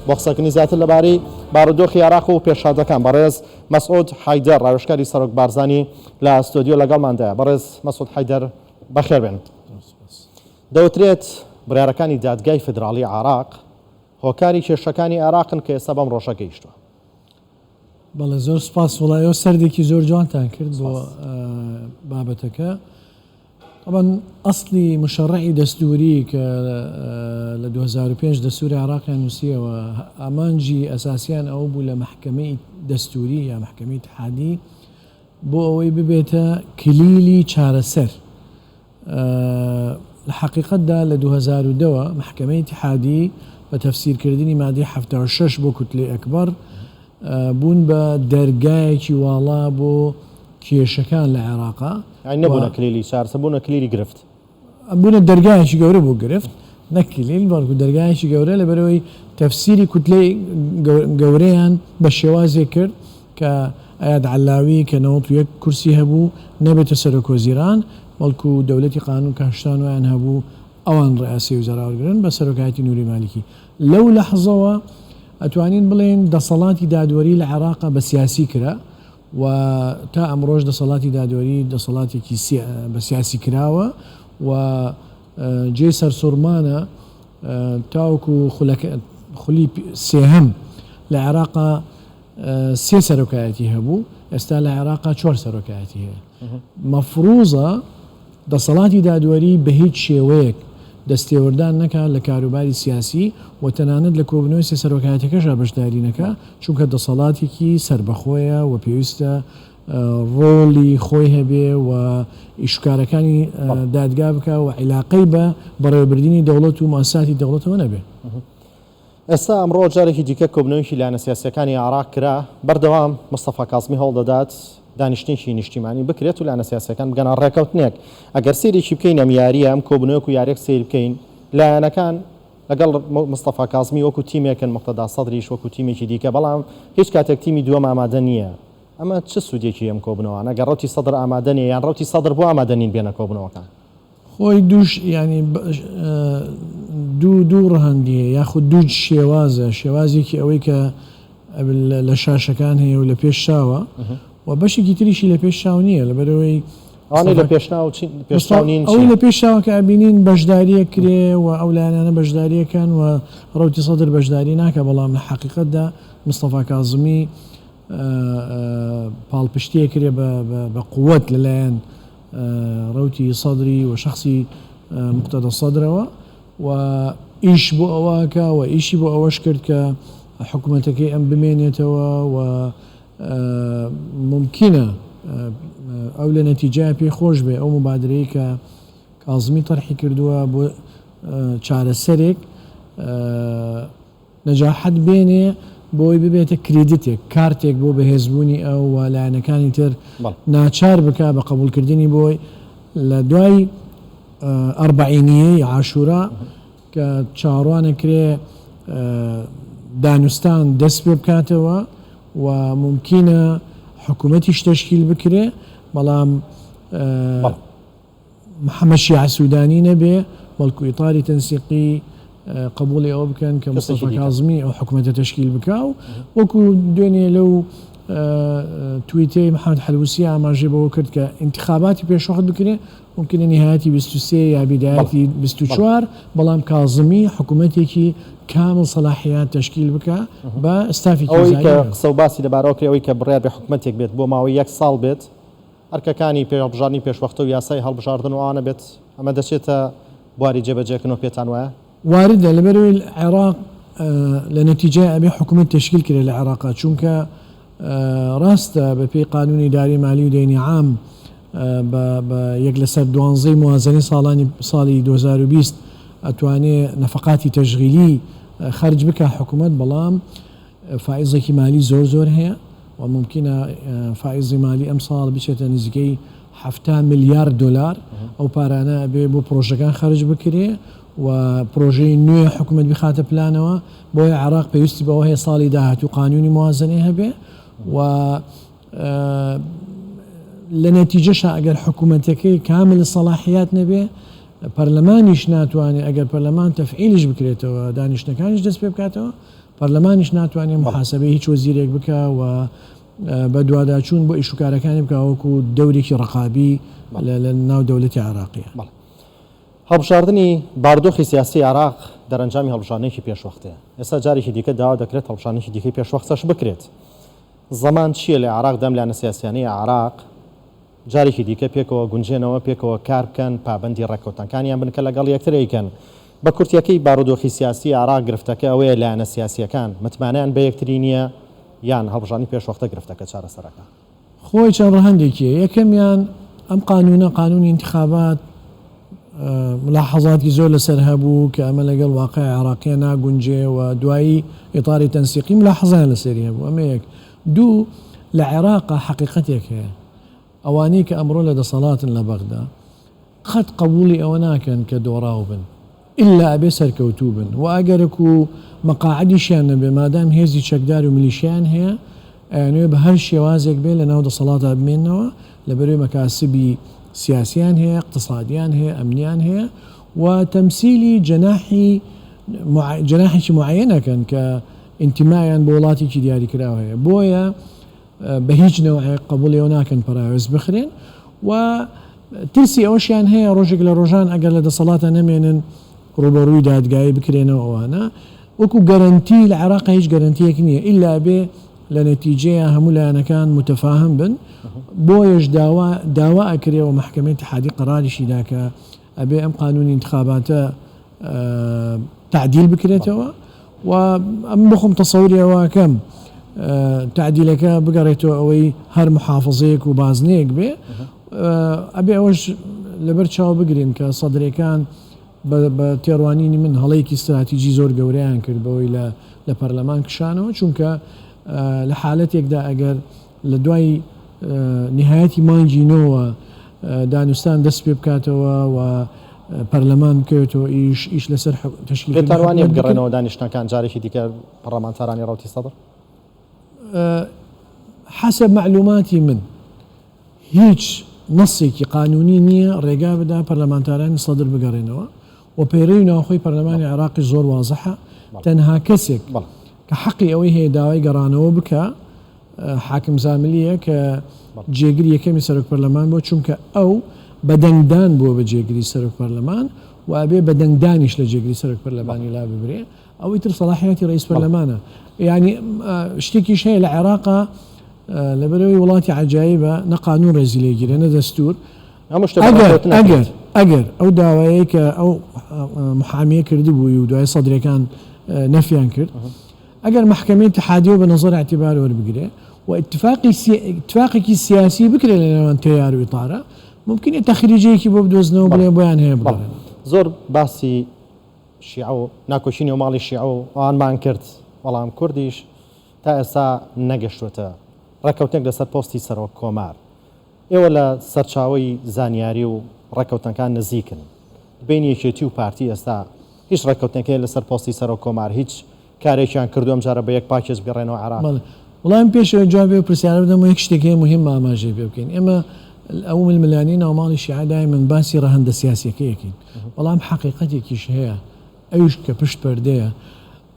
بۆ قسەکردنی زیاتر لەبارەی بارودۆخی عێراق و پێشادەکان بەڕێز مەسعود حەیدەر ڕاوێژکاری سەرۆک بارزانی لە ئەستۆدیۆ لەگەڵماندایە. بەڕێز مەسعود حەیدەر بەخێر بێن. دەوترێت بڕیارەکانی دادگای فدراڵی عێراق هۆکاری کێشەکانی عێراقن کە ئێستا بەم ڕۆژە گەیشتووە. بەڵێ زۆر سپاس وڵایەوە سەردێکی زۆر جوانتان کرد بۆ بابەتەکە. طبعا ئەسڵی مشەڕعی دەستوری کە لە 2005 دەستوری عێراقیان نووسیەوە ئامانجی ئەساسیان ئەو بوو لە محکەمەی دەستوری یا محکەمەی اتحادی بۆ ئەوەی ببێتە کلیلی چارەسەر. لە حقیقەتدا لە 2002 محکەمەی اتحادی بە تەفسیرکردنی مادەی 76 بۆ کوتلەی ئەکبەر بوون بە دەرگایەکی واڵا بۆ کێشەکان لە عێراقا. نەبوونە کلیلی چارەسەر، بوونە کلیلی گرفت، بوونە دەرگایەکی گەورە بۆ گرفت، نەکلیل بەڵکو دەرگایەکی گەورە لەبەرەوەی تەفسیری کوتلەی گەورەیان بە شێوازێک کرد کە ئایاد عەلاوی کە 91 کورسی هەبوو نەبێتە سەرۆکوەزیران، بەڵکو دەوڵەتی قانون کە 80 ویان هەبوو ئەوان ڕئاسی وزارە وەرگرن بە سەرۆکایەتی نوری مالیکی. لەو لەحزەوە ئەتوانین بڵێن دەسەڵاتی دادوەری لە عێراقا بە سیاسی کرا و تا ئەمڕۆژ دەسەڵاتی دادوەری دەسەڵاتێکی بە سیاسی کراوە و جێ سەرسوڕمانە تاوەکو خولی سێهەم لە عێراقا 3 سەرۆکایەتی هەبوو، ئێستا لە عێراقا 4 سەرۆکایەتی هەیە. مەفروضە دەسەڵاتی دادوەری بە هیچ شێوەیەک دەستێوەردان نەکات لە کاروباری سیاسی و تەنانەت لە کۆبنەوەی سێ سەرۆکایەتەکەشا بەشداری نەکات، چونکە دەسەڵاتێکی سربەخۆیە و پێویستە ڕۆڵی خۆی هەبێ و ئیشکارەکانی دادگا بکە و عیلاقەی بە بەڕێوەبردننی دەوڵەت و مؤسساتی دەوڵەتەوە نەبێ. ئێستا ئەمڕۆ جارێکی دیکە کۆبنەوەیکی لایەنە سیاسیەکانی عێراق کرا، بەردەوام مستەفا کاظمی هەوڵدەدات دانیشتێکی نیشتیمانی بکرێت و لایەنە سیاسیەکان بگەنە ڕێکەوتنێک. ئەگەر سێرێکی بکەین ئەم یاریە ئەم کۆبنەوەک و یاریەک سیر بکەین، لایەنەکان لەگەڵ مستەفا کاظمی وەکو تیمێکن، مقتەدا سەدریش وەکو تیمێکی دیکە، بەڵام هیچ کاتێک تیمی دووەم ئامادە نییە. ئەمە چه سوودێکی ئەم کۆبنەوە؟ ئەگەر ڕەوتی سەدر ئامادە نیە یان ڕەوتی سەدر بۆ ئامادە نین بێنە کۆبنەوەکان؟ خۆی دووش ینی دوو ڕەهەندیە یاخود دوو شێوازە، شێوازێکی ئەوەی کە لە شاشەکان هەیە و لە پێش شاوە و بەشێکی تریشی لە پێش شاو نییە، لەبەرەوەی لە پێشناوین ئەوی لە پێش شاوە کە ئەبینین بەشداریە کرێ و ئەو لایەنانە بەشداریەکەن و ڕەوتی سەدر بەشداری ناکە، بەڵام لە حقیقەتدا مستەفا کاظمی پاڵپشتیە کرێ بە قووەت لەلایەن ڕەوتی سەدری و شخصی مقتەدا سەدرەوە و ئیش بۆ ئەوەکە و ئیشی بۆ ئەوەش کرد کە حکوومەتەکەی ئەم بمێنێتەوە و ممکنە ئەو لە نەتیجای پێی خۆش بێ ئەو مبادرەی کە کاظمی تەرحی کردووە بۆ چارەسەرێک نەجاحەت بێنێ بۆی ببێتە کریدیتێک، کارتێک بۆ بەهێزبوونی ئەو لایەنەکانی تر ناچار بکە بە قبولکردنی بۆی لە دوای ئەربعینیەی عاشورا کە چاڕوانە کرێ دانوستان دەست پێ بکاتەوە و ممکنە حکوومەتیش تەشکیل بکرێ، بەڵام محەممەد شیع سوودانی نەبێ، بەڵکو ئیطاری تەنسیقی قبولی ئەوە بکەن کە مستەفا کاظمی ئەو حکوومەتە تەشکیل بکە و وەکو دوێنێ لەو تویتەی محەممەد حەلووسی ئاماژێ بەوە کرد کە انتخاباتی پێشوەخت بکرێ، ممکنە نهایەتی 23 یا بیدایەتی 24، بەڵام کاظمی حکوومەتێکی کامل سەلاحیات تەشکیل بکە بە ئەستافی قسە و باسی لەبارەوە کرێەوەی کە بڕیار بە حکوومەتێک بێت بۆ ماوەی 1 ساڵ بێت، ئەرکەکانی پێڵبژاردننی پێشوەختە و یاسای هەڵبژاردن و ئەوانە بێت، ئەمە دەچێتە بواری جێبەجێکردنەوە پێتان وایە؟ واردە، لەبەرەوەی عێراق لە نەتیجای ئەبێ حکوومەت تەشکیل کرێ لە عێراقا، چونکە ڕاستە بە پێی قانونی داری مالی و دەینی عام بە 1/12 موازنەی ساڵی 2020 ئەتوانێت نەفقاتی تەشغیلی خەرج بکە حکوومەت، بەڵام فائزێکی مالی زۆر هەیە و ممکنە فائزی مالی ئەم ساڵ بچێتە نزیکەی 7 ملیار دلار، ئەو پارانە ئەبێ بۆ پرۆژەکان خەرج بکرێ و پرۆژەی نوێ حکوومەت بخاتە پلانەوە، بۆی عێراق پێویستی بەوە هەیە ساڵی داهاتوو قانونی موازنەی هەبێ و لە نەتیجەشە ئەگەر حکوومەتەکەی کامل سەلاحیات نەبێ، پەرلەمانیش ناتوانێت ئەگەر پەرلەمان تەفعیلیش بکرێتەوە دانیشتەکانیش دەست پێ بکاتەوە، پەرلەمانیش ناتوانێت محاسبەی هیچ وەزیرێک بکە و بە دوواداچوون بۆ ئیشوکارەکانی بکە وەکو دەورێکی ڕقابی لە ناو دەوڵەتی عێراقیە. هەڵبژاردننی باردۆخی سیاسی عراق دەرەنجامی هەڵبژاردنێکی پێشوەختەیە. ئێستا جارێکی دیکە داوا دەکرێت هەڵبژاردنێکی دیکەی پێشوەختەش بکرێت. زەمان چییە لە عراق دەم لایەنە سیاسیانەی عراق جارێکی دیکە پێکەوە گونجێنەوە پێکەوە کار بکەن پابەندی ڕێکەوتەکانیان بنکە لەگەڵ یەکترەکەن. بە کورتیەکەی بارودۆخی سیاسی عراق گرفتەکە ئەوەیە لایەنە سیاسیەکان متمانیان بە یەکتری نییە یان هەڵبژاردنی پێشوەختە گرفتەکە چارەسەرەکە. خۆی چەند ڕەهەندێکیە یەکەمیان ئەم قانونی انتخابات ملاحظاتی زۆر لەسەر هەبوو کە ئەمە لەگەڵ واقعی عراقیە ناگونجێ و دوایی ئیطاری تەنسیقی ملاحظایان لەسەری هەبوو. ئەمە یەک. دوو لە عێراقا حەقیقەتێک هەیە ئەوانەی کە ئەمڕۆ لە دەسەڵاتن لە بەغدا قەت قبولی ئەوە ناکەن کە دۆڕاو بن ئللا ئەبێ سەرکەوتوو بن و ئەگەرەک و مەقاعدیشیان نەبێ مادام هێزی چەکدار و میلیشیان هەیە ئەیانوێ بە هەر شێوازێک بێ لە ناو دەسەڵاتە بمێنەوە لەبەروی مەکاسبی سیاسیان هەیە اقتصادیان هەیە ئەمنیان هەیە و تەمسیلی جەناحێکی معەنەکەن کە ئینتیمایان بۆ وڵاتێکی دیاریکراوە هەیە بۆیە بە هیچ نەوەیەک قبوڵیەوە ناکەن پەراوێز بخرێن و ترسی ئەوشیان هەیە ڕۆژێک لە ڕۆژان ئەگەر لە دەسەڵاتە نەمێنن ڕوبەڕووی دادگایی بکرێنەوە ئەوانە وەکو گەرنتی لە عێراق هیچ گەرنتیەک نییە ئیلا بێ لە نەتیجەیە هەموو لایەنەکان متەفاهم بن بۆیەش داوا ئەکرێەوە محکەمەی اتحادی قەراریشی دا کە ئەبێ ئەم قانونی انتخاباتە تعدیل بکرێتەوە و ئەم بخۆم تەسەوریەوە کەم تعدیلەکە بگەڕێتەوە ئەوەی هەر محافظەیەک و بازنەیەک بێ ئەبێ ئەوەش لەبەر چاو بگرین کە سەدرەکان بە تێڕوانینی من هەڵەیەکی استراتیژی زۆر گەورەیان کرد بەوەی لە پەرلەمان کشانەوە چونکە لە حالەتێکدا ئەگەر لە دوای نهایەتی مانگینەوە دانوستان دەست پێ بکاتەوە و پەرلەمان بکەوێتەوە ئیش لەسەر تشکیل تاوانێ بگەڕێنەوە دانیشتەکان جارێکی دیکە پەرلەمانتارانی ڕەوتی سەدر حسب معلوماتی من هیچ نەسێکی قانونی نییە ڕێگا بدا پەرلەمانتارانی سەدر بگەڕێنەوە و پەیڕەوی ناوخۆی پەرلەمانی عێراقی زۆر وازەحە تەنها کەسێک کە حەقی ئەوەی هەیە داوای گەڕانەوە بکە حاکم زاملیە کە جێگیری یەکەمی سەرۆک پەرلەمان بۆ چونکە ئەو بەدەنگدان بووە بە جێگیری سەرۆک پەرلەمان و ئەبێ بەدەنگدانیش لە جێگیری سەرۆک پەرلەمانی لا ببرێ ئەوەی تر سەلاحیەتی ڕئیس پەرلەمانە یعنی شتێکیش هەیە لە عێراقا لەبەرەوەی وڵاتی عجایبە نە قانون ڕێزی لێگیرە نە دەستور ئەگەر ئەو داوایەیە کە ئەو محامیە کردی بووی و دوای سەدرەکان نەفیان کرد ئەگەر محکەمەی اتحادیە بە نەزەر اعتیبار وەربگرێ و اتفاقێکی سیاسی بکرێت لە نێوان تەیار و ئیطارە ممکنە تەخریجەیەکی بۆ بدۆزنەوە بڵێ بۆیان هەیە بڵێن زۆر باسی شیعە و ناکۆچینی و ماڵی شیعە و ئەوانمان کرد بەڵام کوردیش تا ئێستا نەگەشتوتە ڕێکەوتێک لەسەر پۆستی سەرۆک کۆمار ئێوە لە سەرچاوی زانیاری و ڕێکەوتەکان نزیکن بین یەکێتی و پارتی ئێستا هیچ ڕێکەوتێکی لەسەر پۆستی سەرۆک کۆمار هیچ کارێکیان کردوم جارە بە یەک پاکێز بگەڕێنەوە عێراق وڵام پێشەوە جوابێ پرسیارە بدەم و یەک شتێکی مهم ئاماژەی پێ بکەین ئێمە ئەو ململانی ناوماڵی شیعە من باسی ڕەهەندە سیاسیەکەیەکین بەڵام حەقیقەتێکیش هەیە ئەوش کە پشت پەردەیە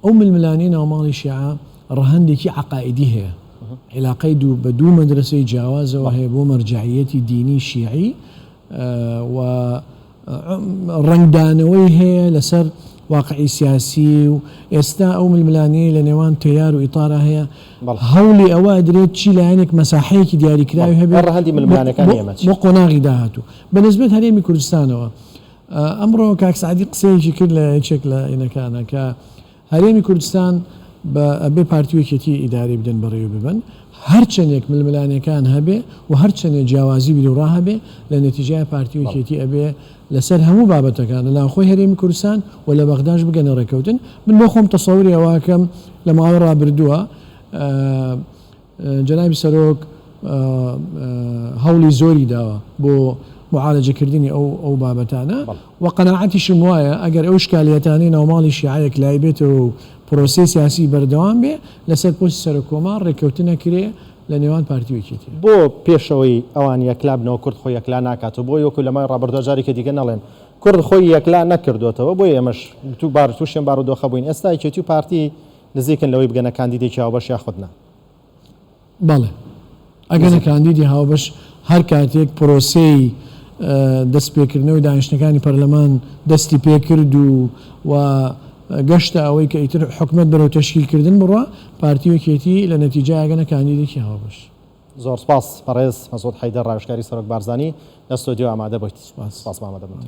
ئەو ململانی ناوماڵی شیعە ڕەهەندێکی عەقائیدی هەیە علاقەی بە دوو مەدرسەی جیاوازەوە هەیە بۆ مەرجعیەتی دینی شیعی و ڕنگدانەوەی هەیە لەسەر واقعی سیاسی و ئێستا ئەو ململانی لە نێوان تەیار و ئیطارە هەیە هەوڵی ئەوە درێت چی لایەنێک مەساحەیەکی دیاریکراوی هەبێت بۆ قۆناغی داهاتوو بەنسبەت هەرێمی کوردستانەوە ئەمڕۆ کاک سعدی قسەیەکی کرد لە یەکێک لە عینەکانە کە هەرێمی کوردستان بە ئەبێ پارتیوەکێتی ئیداری بدەن بەڕێوە ببن هەرچەندێک ململانەکان هەبێ و هەرچەندێک جیاوازی بیرروڕا هەبێ لە نەتیجای پارتیوەکێتی ئەبێ لەسەر هەموو بابەتەکان لە ناوخۆی هەرێمی کوردستان و لە بەغداش بگەنە ڕێکەوتن من بۆ خۆم تەسەوری ئەوەکەم لە ماوەی ڕابردووە جەنابی سەرۆک هەوڵی زۆری داوە بۆ معالەجەکردنی ئەو بابەتانە و قەناعەتیشم وایە ئەگەر ئەو شکالیەتانی ناوماڵی شیعەیەک لای بێتەوە و پرۆسی سیاسی بەردەوام بێ لەسەر پۆستی سەرۆک کۆمار ڕێکەوتنەکرێ لە نێوان پارتیوەکێتی بۆ پێشەوەی ئەوان یەکلا بنەوە کورد خۆی یەکلا ناکاتەوە بۆ یۆکو لەمای ڕابردوە جارێکی دیکە نەڵێن کورد خۆی یەکلا نەکردوێتەوە بۆ ئێمەش تو تووشێن بارودۆخە بووین ئێستا یەکێتی و پارتی نزیکن لەوەی بگەنە کاندیدێکی هاوبەش یاخودنا. بەڵێ ئەگەنە کاندیدی هاوبەش هەر کاتێک پرۆسەی دەستپێکردنەوەی دانیشتەکانی پەرلەمان دەستی پێکرد و گەشتە ئەوەی کە ئیتر حکومەت بەرەو تەشکیلکردن بڕوە پارتی وەکێتی لە نەتیجە ئەگەنە کاندیدێکی هاوبەش. زۆر سپاس بەڕێز مەسعود حەیدەر ڕاوێژکاری سەرۆک بارزانانی لە ستۆدیۆ ئامادە بێت. سپاس ئامادە بن.